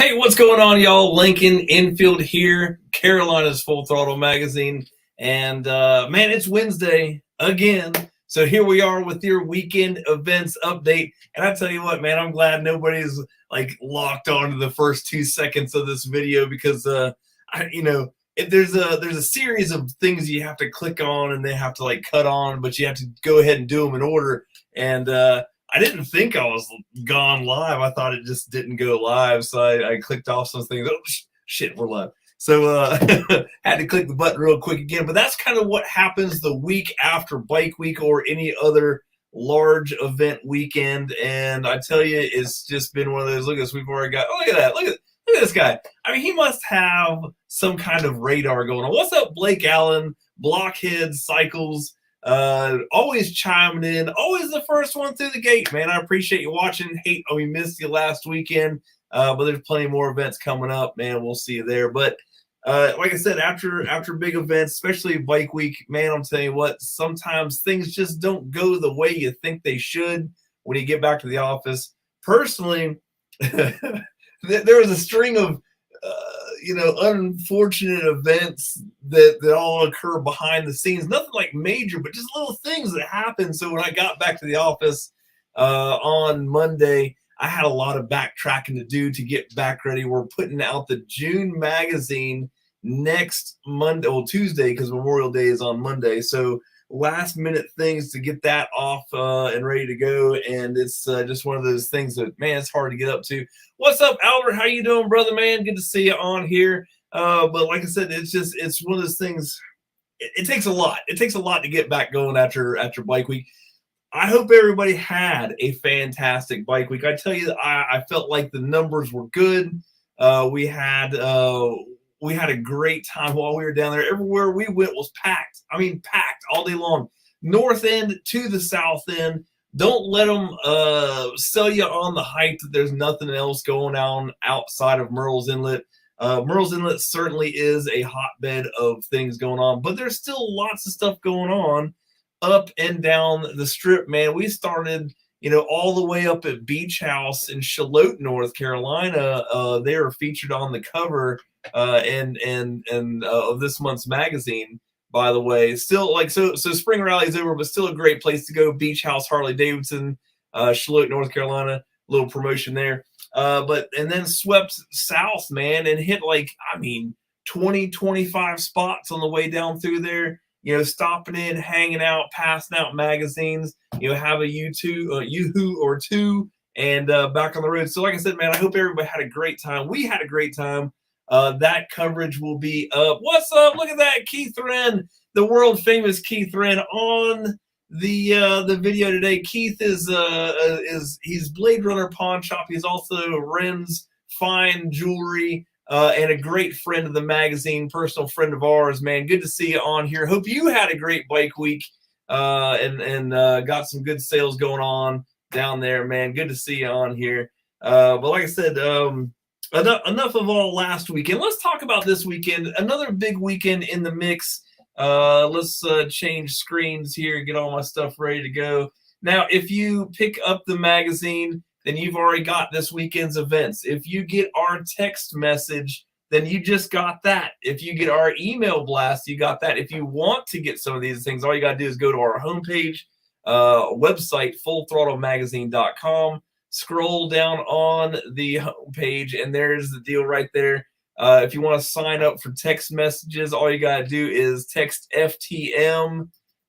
Hey, what's going on, y'all? Lincoln Infield here, Carolina's Full Throttle Magazine. And man, it's Wednesday again. So here we are with your weekend events update. And I tell you what, man, I'm glad nobody's like locked on to the first 2 seconds of this video because there's a series of things you have to click on and they have to like cut on, but you have to go ahead and do them in order. And I didn't think I was gone live. I thought it just didn't go live. So I clicked off some things. Oh, shit, we're live. So had to click the button real quick again. But that's kind of what happens the week after Bike Week or any other large event weekend. And I tell you, it's just been one of those. Look at this. We've already got, oh, look at that. Look at this guy. I mean, he must have some kind of radar going on. What's up, Blake Allen, Blockhead Cycles? Always chiming in, always the first one through the gate, man. I appreciate you watching. Hate we missed you last weekend, but there's plenty more events coming up, man. We'll see you there. But like I said, after big events, especially Bike Week, man, I'm telling you what, sometimes things just don't go the way you think they should when you get back to the office. Personally, there was a string of unfortunate events that all occur behind the scenes. Nothing like major, but just little things that happen. So when I got back to the office on Monday, I had a lot of backtracking to do to get back ready. We're putting out the June magazine next Monday, well, Tuesday, because Memorial Day is on Monday. So last minute things to get that off and ready to go. And it's just one of those things that, man, it's hard to get up to. What's up, Albert? How you doing, brother, man? Good to see you on here. But like I said, it's one of those things. It takes a lot. It takes a lot to get back going after Bike Week. I hope everybody had a fantastic Bike Week. I tell you, I felt like the numbers were good. We had a great time while we were down there. Everywhere we went was packed. I mean, packed all day long. North end to the south end. Don't let them sell you on the hype that there's nothing else going on outside of Murrells Inlet. Murrells Inlet certainly is a hotbed of things going on, but there's still lots of stuff going on up and down the strip, man. We started, all the way up at Beach House in Charlotte, North Carolina. They are featured on the cover of this month's magazine. By the way, still so spring rally's over, but still a great place to go. Beach House Harley Davidson, Charlotte, North Carolina, little promotion there. And then swept south, man, and hit 20, 25 spots on the way down through there. Stopping in, hanging out, passing out magazines. Have a Yoo-hoo or two, and back on the road. So like I said, man, I hope everybody had a great time. We had a great time. That coverage will be up. What's up? Look at that, Keith Wren, the world famous Keith Wren on the video today. Keith he's Blade Runner Pawn Shop. He's also Wren's Fine Jewelry and a great friend of the magazine, personal friend of ours. Man, good to see you on here. Hope you had a great Bike Week and got some good sales going on down there, man. Good to see you on here. But like I said, enough of all last weekend. Let's talk about this weekend. Another big weekend in the mix. Let's change screens here, get all my stuff ready to go. Now, if you pick up the magazine, then you've already got this weekend's events. If you get our text message, then you just got that. If you get our email blast, you got that. If you want to get some of these things, all you got to do is go to our homepage, website, fullthrottlemagazine.com. Scroll down on the homepage, and there's the deal right there. If you want to sign up for text messages, all you got to do is text FTM.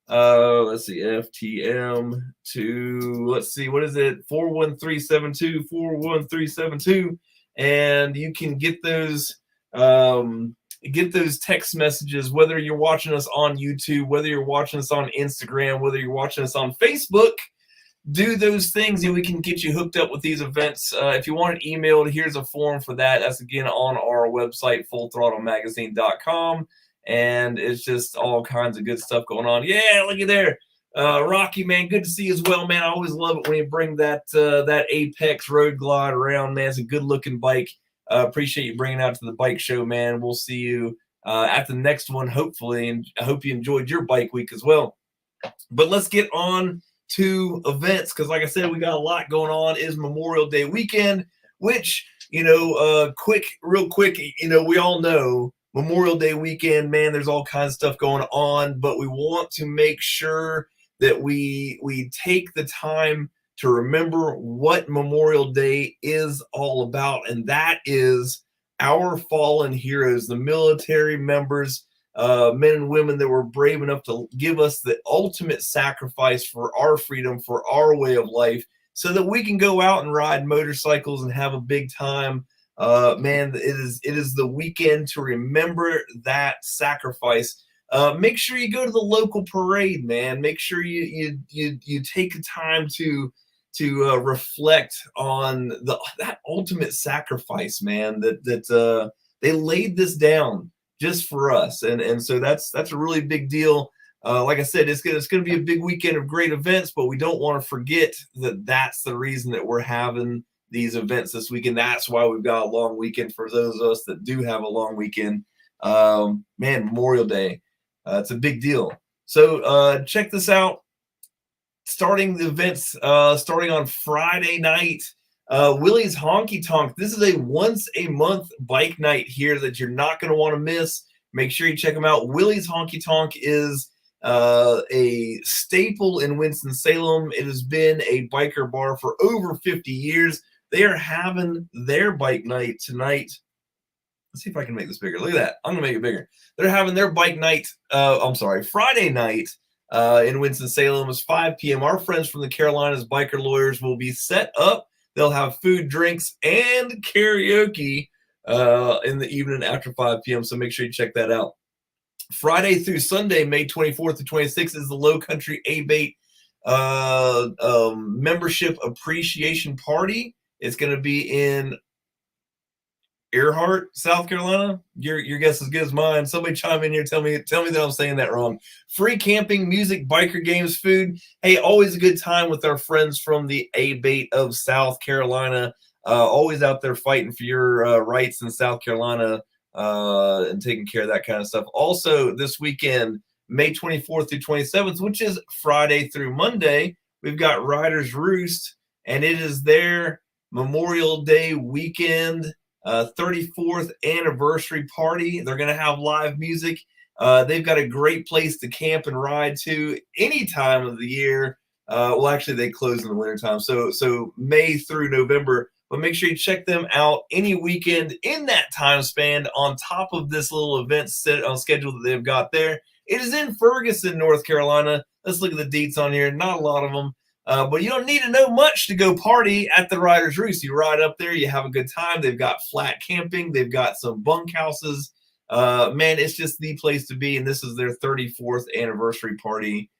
Let's see, FTM to, let's see, what is it? 41372, 41372. And you can get those text messages, whether you're watching us on YouTube, whether you're watching us on Instagram, whether you're watching us on Facebook. Do those things and we can get you hooked up with these events. If you want it emailed, here's a form for that. That's again on our website, fullthrottlemagazine.com. And it's just all kinds of good stuff going on. Yeah, look at there. Rocky, man, good to see you as well, man. I always love it when you bring that Apex Road Glide around, man. It's a good looking bike. Appreciate you bringing it out to the bike show, man. We'll see you at the next one, hopefully. And I hope you enjoyed your Bike Week as well. But let's get on to events, because like I said, we got a lot going on. It is Memorial Day weekend, which real quick, we all know Memorial Day weekend, man, there's all kinds of stuff going on, but we want to make sure that we take the time to remember what Memorial Day is all about, and that is our fallen heroes, the military members, men and women that were brave enough to give us the ultimate sacrifice for our freedom, for our way of life, so that we can go out and ride motorcycles and have a big time. Man, it is the weekend to remember that sacrifice. Make sure you go to the local parade, man. Make sure you take the time to reflect on that ultimate sacrifice, man. That they laid this down just for us, and so that's a really big deal. Like I said, it's gonna be a big weekend of great events, but we don't want to forget that that's the reason that we're having these events this weekend. That's why we've got a long weekend for those of us that do have a long weekend. Man, Memorial Day, it's a big deal. So check this out. Starting the events, starting on Friday night, Willie's Honky Tonk. This is a once a month bike night here that you're not going to want to miss. Make sure you check them out. Willie's Honky Tonk is a staple in Winston-Salem. It has been a biker bar for over 50 years. They are having their bike night tonight. Let's see if I can make this bigger. Look at that. I'm going to make it bigger. They're having their bike night, Friday night in Winston-Salem. It's 5 p.m. Our friends from the Carolinas Biker Lawyers will be set up. They'll have food, drinks, and karaoke in the evening after 5 p.m. So make sure you check that out. Friday through Sunday, May 24th to 26th, is the Low Country A-Bait membership appreciation party. It's going to be in Earhart, South Carolina. Your guess is as good as mine. Somebody chime in here. Tell me that I'm saying that wrong. Free camping, music, biker games, food. Hey, always a good time with our friends from the A-Bait of South Carolina. Always out there fighting for your rights in South Carolina and taking care of that kind of stuff. Also, this weekend, May 24th through 27th, which is Friday through Monday, we've got Riders Roost, and it is their Memorial Day weekend 34th anniversary party. They're going to have live music. They've got a great place to camp and ride to any time of the year. Well, actually, they close in the wintertime, so May through November. But make sure you check them out any weekend in that time span on top of this little event set on schedule that they've got there. It is in Ferguson, North Carolina. Let's look at the deets on here. Not a lot of them. But you don't need to know much to go party at the Riders Roost. You ride up there, you have a good time. They've got flat camping. They've got some bunkhouses. Man, it's just the place to be. And this is their 34th anniversary party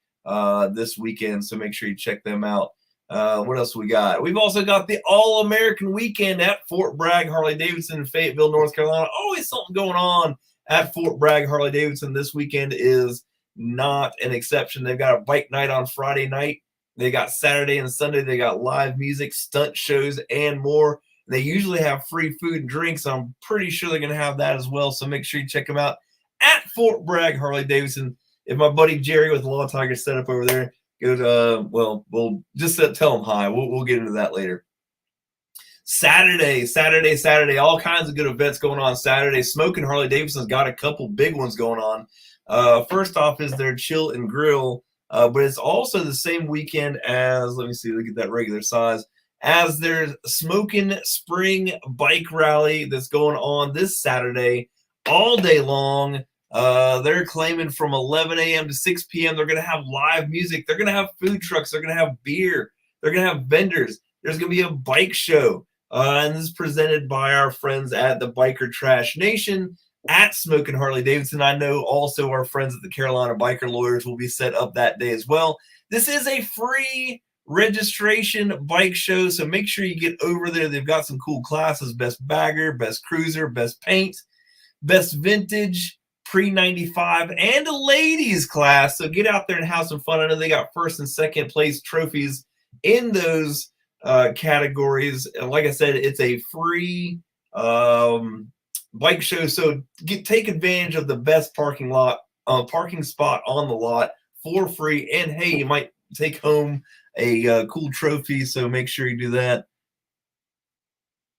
this weekend. So make sure you check them out. What else we got? We've also got the All-American Weekend at Fort Bragg Harley-Davidson in Fayetteville, North Carolina. Always something going on at Fort Bragg Harley-Davidson. This weekend is not an exception. They've got a bike night on Friday night. They got Saturday and Sunday. They got live music, stunt shows, and more. They usually have free food and drinks. I'm pretty sure they're going to have that as well. So make sure you check them out at Fort Bragg Harley-Davidson. If my buddy Jerry with Law Tiger set up over there, go to, we'll just tell him hi. We'll get into that later. Saturday. All kinds of good events going on Saturday. Smoking Harley-Davidson's got a couple big ones going on. First off is their Chill and Grill. But it's also the same weekend as, let me see, look at that regular size, as their Smoking Spring Bike Rally that's going on this Saturday all day long. They're claiming from 11 a.m. to 6 p.m. They're going to have live music. They're going to have food trucks. They're going to have beer. They're going to have vendors. There's going to be a bike show. And this is presented by our friends at the Biker Trash Nation at Smoking Harley-Davidson. I know also our friends at the Carolina Biker Lawyers will be set up that day as well. This is a free registration bike show, so make sure you get over there. They've got some cool classes: best bagger, best cruiser, best paint, best vintage, pre-95, and a ladies class. So get out there and have some fun. I know they got first and second place trophies in those categories. And like I said, it's a free bike show, so take advantage of the best parking spot on the lot for free. And hey, you might take home a cool trophy, so make sure you do that.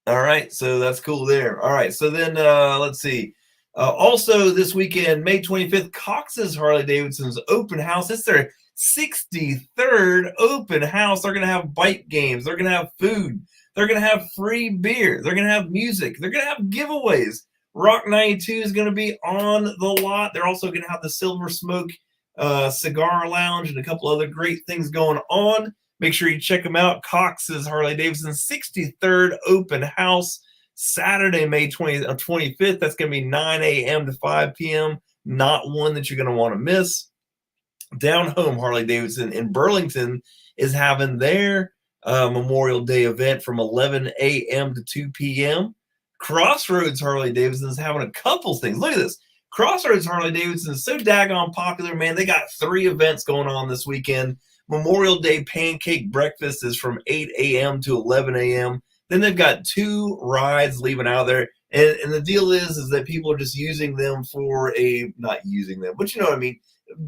All right, so that's cool there. All right, so then let's see. Also this weekend, May 25th, Cox's Harley Davidson's open house. It's their 63rd open house. They're going to have bike games. They're going to have food. They're going to have free beer. They're going to have music. They're going to have giveaways. Rock 92 is going to be on the lot. They're also going to have the Silver Smoke Cigar Lounge and a couple other great things going on. Make sure you check them out. Cox's Harley Davidson 63rd open house, Saturday, May 25th. That's going to be 9 a.m. to 5 p.m. Not one that you're going to want to miss. Down Home Harley Davidson in Burlington is having their Memorial Day event from 11 a.m. to 2 p.m. Crossroads Harley Davidson is having a couple things. Look at this. Crossroads Harley Davidson is so daggone popular, man. They got 3 events going on this weekend. Memorial Day pancake breakfast is from 8 a.m. to 11 a.m. Then they've got 2 rides leaving out there. And the deal is that people are just using them for not using them, but you know what I mean,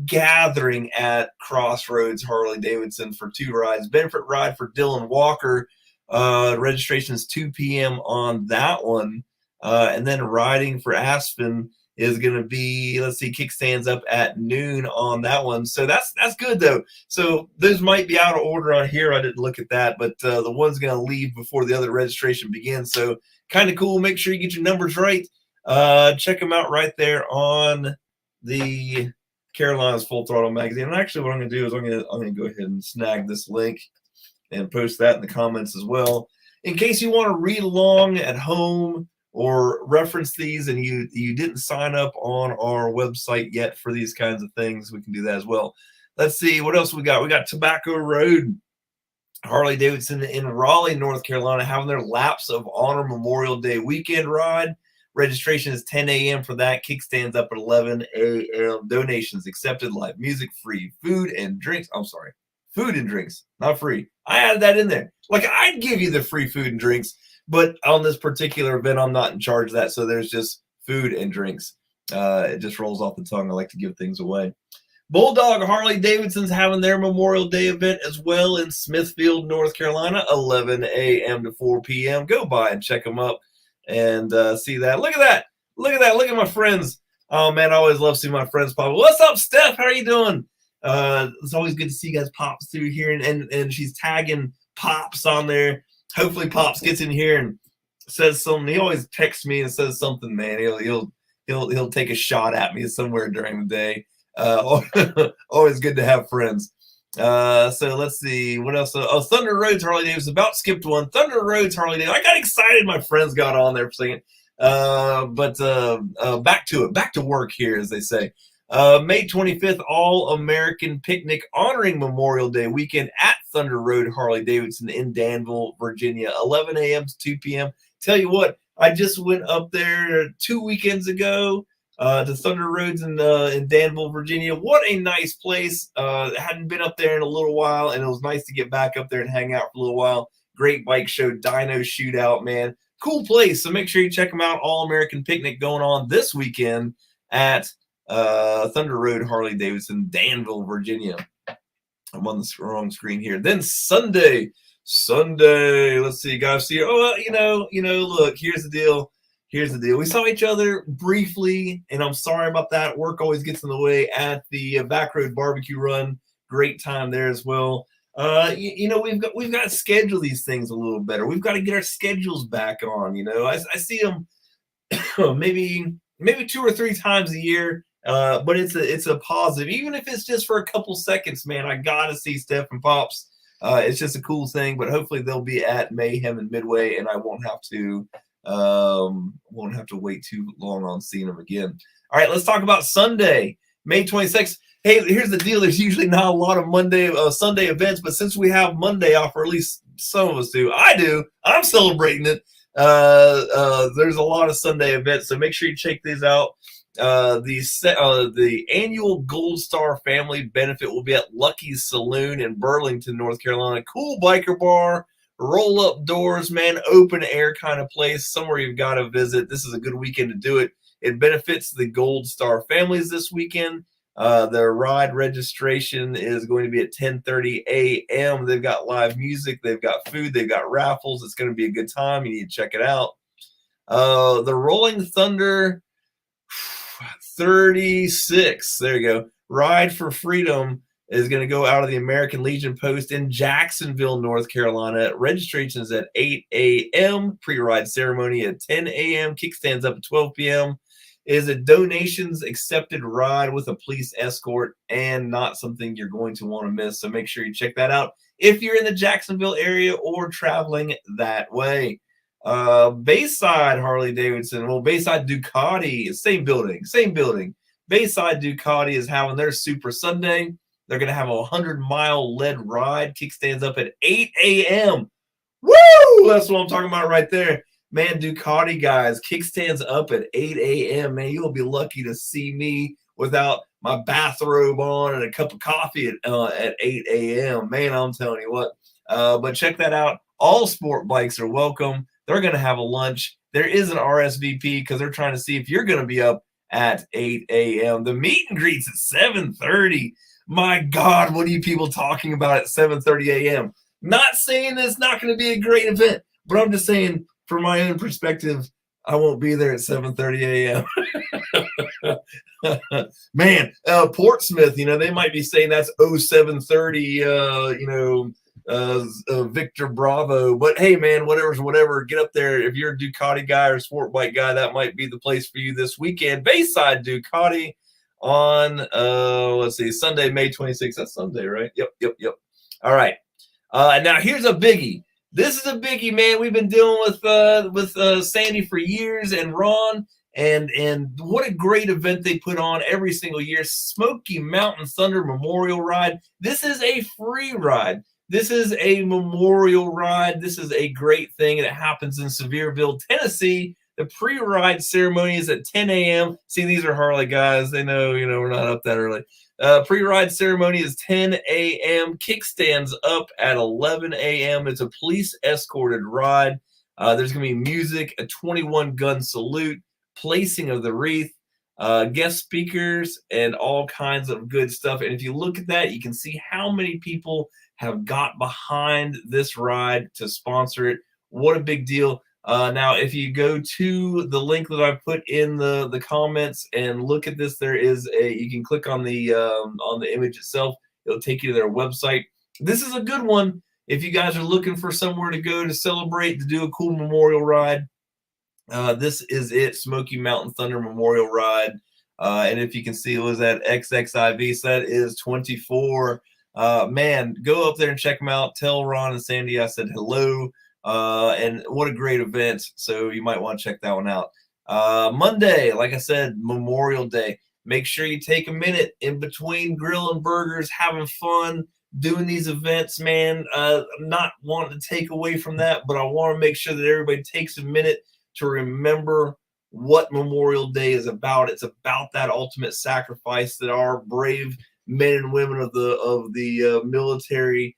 gathering at Crossroads Harley Davidson for 2 rides. Benefit ride for Dylan Walker. Registration is 2 p.m. on that one. And then riding for Aspen is going to be, let's see, kickstands up at noon on that one. So that's good, though. So those might be out of order on here. I didn't look at that, but the one's going to leave before the other registration begins. So kind of cool. Make sure you get your numbers right. Check them out right there on the Carolinas Full Throttle magazine. And actually what I'm going to do is I'm going to go ahead and snag this link and post that in the comments as well. In case you want to read along at home or reference these and you didn't sign up on our website yet for these kinds of things, we can do that as well. Let's see, what else we got? We got Tobacco Road Harley Davidson in Raleigh, North Carolina, having their Laps of Honor Memorial Day weekend ride. Registration is 10 a.m. for that. Kickstands up at 11 a.m. Donations accepted. Live music, free food and drinks. I'm sorry, food and drinks, not free. I added that in there. Like, I'd give you the free food and drinks, but on this particular event, I'm not in charge of that. So there's just food and drinks. It just rolls off the tongue. I like to give things away. Bulldog Harley Davidson's having their Memorial Day event as well in Smithfield, North Carolina, 11 a.m. to 4 p.m. Go by and check them up and see that. Look at that. Look at that. Look at my friends. Oh, man, I always love seeing my friends pop. What's up, Steph? How are you doing? It's always good to see you guys pop through here, and she's tagging Pops on there. Hopefully Pops gets in here and says something. He always texts me and says something, man. He'll take a shot at me somewhere during the day. Always good to have friends. So let's see what else. Oh, Thunder Roads Harley Davidson. About skipped one. Thunder Roads Harley Davidson. I got excited. My friends got on there for a second. But back to it. Back to work here, as they say. May 25th, All-American Picnic honoring Memorial Day weekend at Thunder Road Harley Davidson in Danville, Virginia, 11 a.m. to 2 p.m. Tell you what, I just went up there 2 weekends ago to Thunder Roads in Danville, Virginia. What a nice place. Hadn't been up there in a little while, and it was nice to get back up there and hang out for a little while. Great bike show, dyno shootout, man. Cool place. So make sure you check them out. All-American Picnic going on this weekend at Thunder Road Harley Davidson, Danville, Virginia. I'm on the wrong screen here. Then Sunday, let's see, guys. See, look, here's the deal. We saw each other briefly, and I'm sorry about that. Work always gets in the way at the Back Road Barbecue Run. Great time there as well. We've got to schedule these things a little better. We've got to get our schedules back on. I see them maybe 2 or 3 times a year. But it's a positive, even if it's just for a couple seconds, man. I gotta see Steph and Pops. It's just a cool thing, but hopefully they'll be at Mayhem and Midway, and I won't have to wait too long on seeing them again. All right, let's talk about Sunday, May 26th. Hey, here's the deal. There's usually not a lot of Sunday events, but since we have Monday off, or at least some of us do, I'm celebrating it. There's a lot of Sunday events, so make sure you check these out. The annual Gold Star Family Benefit will be at Lucky's Saloon in Burlington, North Carolina. Cool biker bar, roll up doors, man, open air kind of place, somewhere you've got to visit. This is a good weekend to do it. It benefits the Gold Star families this weekend. Their ride registration is going to be at 10:30 a.m. They've got live music, they've got food, they've got raffles. It's going to be a good time. You need to check it out. The Rolling Thunder 36. There you go. Ride for Freedom is going to go out of the American Legion Post in Jacksonville, North Carolina. Registration is at 8 a.m. Pre-ride ceremony at 10 a.m. Kickstands up at 12 p.m. It is a donations accepted ride with a police escort and not something you're going to want to miss. So make sure you check that out if you're in the Jacksonville area or traveling that way. Bayside Harley Davidson, well, Bayside Ducati, same building. Bayside Ducati is having their Super Sunday. They're going to have a 100-mile lead ride. Kickstands up at 8 a.m. Woo! That's what I'm talking about right there. Man, Ducati guys, kickstands up at 8 a.m. Man, you'll be lucky to see me without my bathrobe on and a cup of coffee at 8 a.m. Man, I'm telling you what. But check that out. All sport bikes are welcome. They're going to have a lunch. There is an RSVP because they're trying to see if you're going to be up at 8 a.m. The meet and greet's at 7:30. My God, what are you people talking about at 7:30 a.m.? Not saying it's not going to be a great event, but I'm just saying from my own perspective, I won't be there at 7:30 a.m. Man, Portsmouth, they might be saying that's 07:30, Victor Bravo. But hey, man, whatever's whatever. Get up there. If you're a Ducati guy or sport bike guy, that might be the place for you this weekend. Bayside Ducati on, let's see, Sunday, May 26th. That's Sunday, right? Yep. All right. Now here's a biggie. This is a biggie, man. We've been dealing with Sandy for years and Ron, and what a great event they put on every single year. Smoky Mountain Thunder Memorial Ride. This is a free ride. This is a memorial ride. This is a great thing, and it happens in Sevierville, Tennessee. The pre-ride ceremony is at 10 a.m. See, these are Harley guys. They know, we're not up that early. Pre-ride ceremony is 10 a.m. Kickstands up at 11 a.m. It's a police-escorted ride. There's going to be music, a 21-gun salute, placing of the wreath, guest speakers, and all kinds of good stuff. And if you look at that, you can see how many people have got behind this ride to sponsor it. What a big deal. Now, if you go to the link that I've put in the comments and look at this, you can click on the image itself. It'll take you to their website. This is a good one if you guys are looking for somewhere to go to celebrate, to do a cool memorial ride. This is it, Smoky Mountain Thunder Memorial Ride. And if you can see, it was at XXIV, so that is 24. Man, go up there and check them out. Tell Ron and Sandy I said hello. And what a great event. So you might want to check that one out. Monday, like I said, Memorial Day. Make sure you take a minute in between grilling burgers, having fun, doing these events, man. I'm not wanting to take away from that, but I want to make sure that everybody takes a minute to remember what Memorial Day is about. It's about that ultimate sacrifice that our brave men and women of the military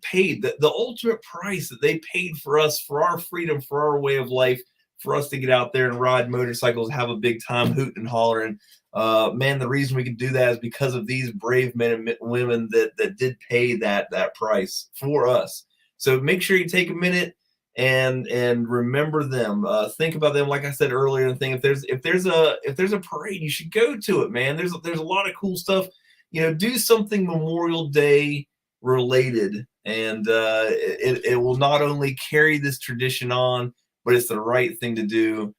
paid, the ultimate price that they paid for us, for our freedom, for our way of life, for us to get out there and ride motorcycles, have a big time, hooting and hollering. Man, the reason we can do that is because of these brave men and women that did pay that price for us. So make sure you take a minute and remember them. Think about them, like I said earlier. And think if there's a parade, you should go to it, man. There's a lot of cool stuff. Do something Memorial Day related, and it will not only carry this tradition on, but it's the right thing to do.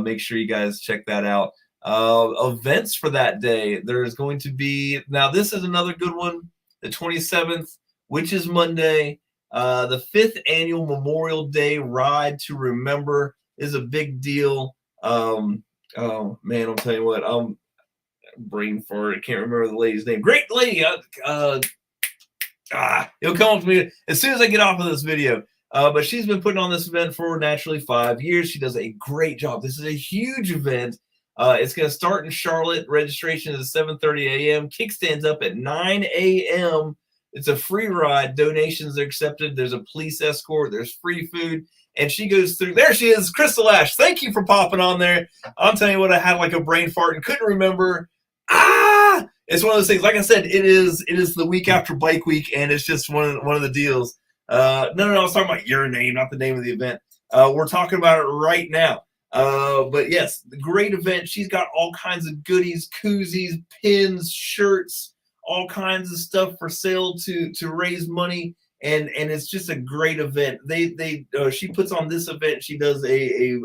Make sure you guys check that out. Events for that day, there's going to be, now this is another good one, the 27th, which is Monday. The 5th annual Memorial Day Ride to Remember is a big deal. Oh man, I'll tell you what, brain fart, I can't remember the lady's name. Great lady. It'll come up to me as soon as I get off of this video. But she's been putting on this event for naturally 5 years. She does a great job. This is a huge event. It's going to start in Charlotte. Registration is at 7:30 a.m. Kickstands up at 9 a.m. It's a free ride. Donations are accepted. There's a police escort. There's free food. And she goes through. There she is, Crystal Ash. Thank you for popping on there. I'm telling you what, I had like a brain fart and couldn't remember. It's one of those things. Like I said, it is the week after Bike Week, and it's just one of the deals. No, I was talking about your name, not the name of the event. We're talking about it right now. But yes, the great event. She's got all kinds of goodies, koozies, pins, shirts, all kinds of stuff for sale to raise money. And it's just a great event. She puts on this event. She does a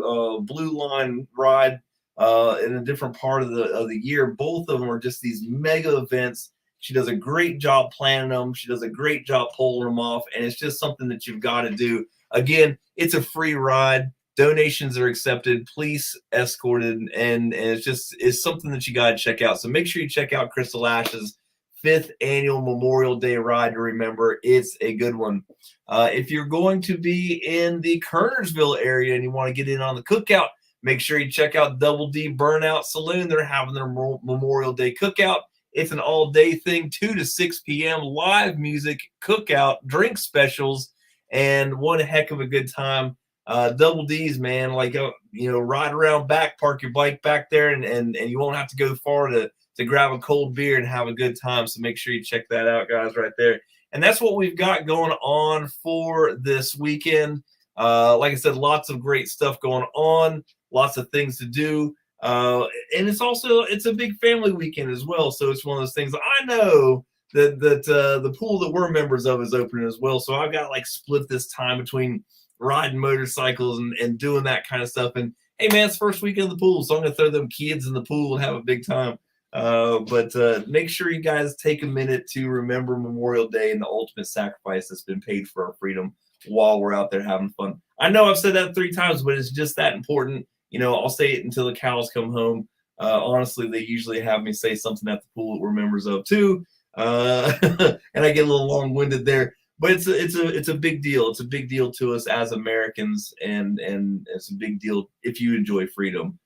blue line ride in a different part of the year. Both of them are just these mega events. She does a great job planning them. She does a great job pulling them off, and it's just something that you've got to do. Again, it's a free ride. Donations are accepted, police escorted, and it's something that you got to check out. So make sure you check out Crystal Ash's 5th annual Memorial Day ride to remember. It's a good one. If you're going to be in the Kernersville area and you want to get in on the cookout, make sure you check out Double D Burnout Saloon. They're having their Memorial Day cookout. It's an all-day thing, 2 to 6 p.m., live music, cookout, drink specials, and one heck of a good time. Double D's, man, like, ride around back, park your bike back there, and you won't have to go far to grab a cold beer and have a good time. So make sure you check that out, guys, right there. And that's what we've got going on for this weekend. Like I said, lots of great stuff going on, lots of things to do. And it's a big family weekend as well. So it's one of those things. I know that the pool that we're members of is open as well. So I've got to split this time between riding motorcycles and doing that kind of stuff. And hey, man, it's first weekend of the pool, so I'm gonna throw them kids in the pool and have a big time. But make sure you guys take a minute to remember Memorial Day and the ultimate sacrifice that's been paid for our freedom while we're out there having fun. I know I've said that 3 times, but it's just that important. I'll say it until the cows come home. Honestly, they usually have me say something at the pool that we're members of too. And I get a little long-winded there. But it's a big deal. It's a big deal to us as Americans, and it's a big deal if you enjoy freedom.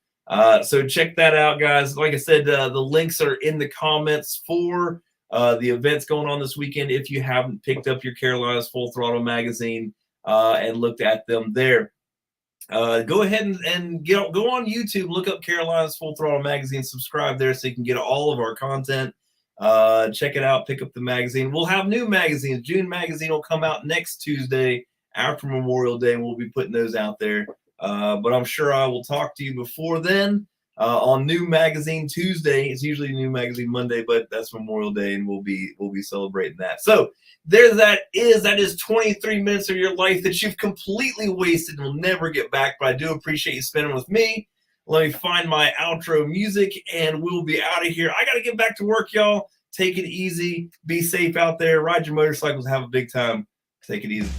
So check that out, guys. Like I said, the links are in the comments for the events going on this weekend. If you haven't picked up your Carolinas Full Throttle magazine and looked at them there, go ahead and go on YouTube, look up Carolinas Full Throttle magazine, subscribe there so you can get all of our content. Check it out, pick up the magazine. We'll have new magazines. June magazine will come out next Tuesday after Memorial Day, and we'll be putting those out there. But I'm sure I will talk to you before then on New Magazine Tuesday. It's usually New Magazine Monday, but that's Memorial Day, and we'll be celebrating that. So there that is 23 minutes of your life that you've completely wasted and will never get back. But I do appreciate you spending with me. Let me find my outro music, and we'll be out of here. I got to get back to work, y'all. Take it easy. Be safe out there. Ride your motorcycles. Have a big time. Take it easy.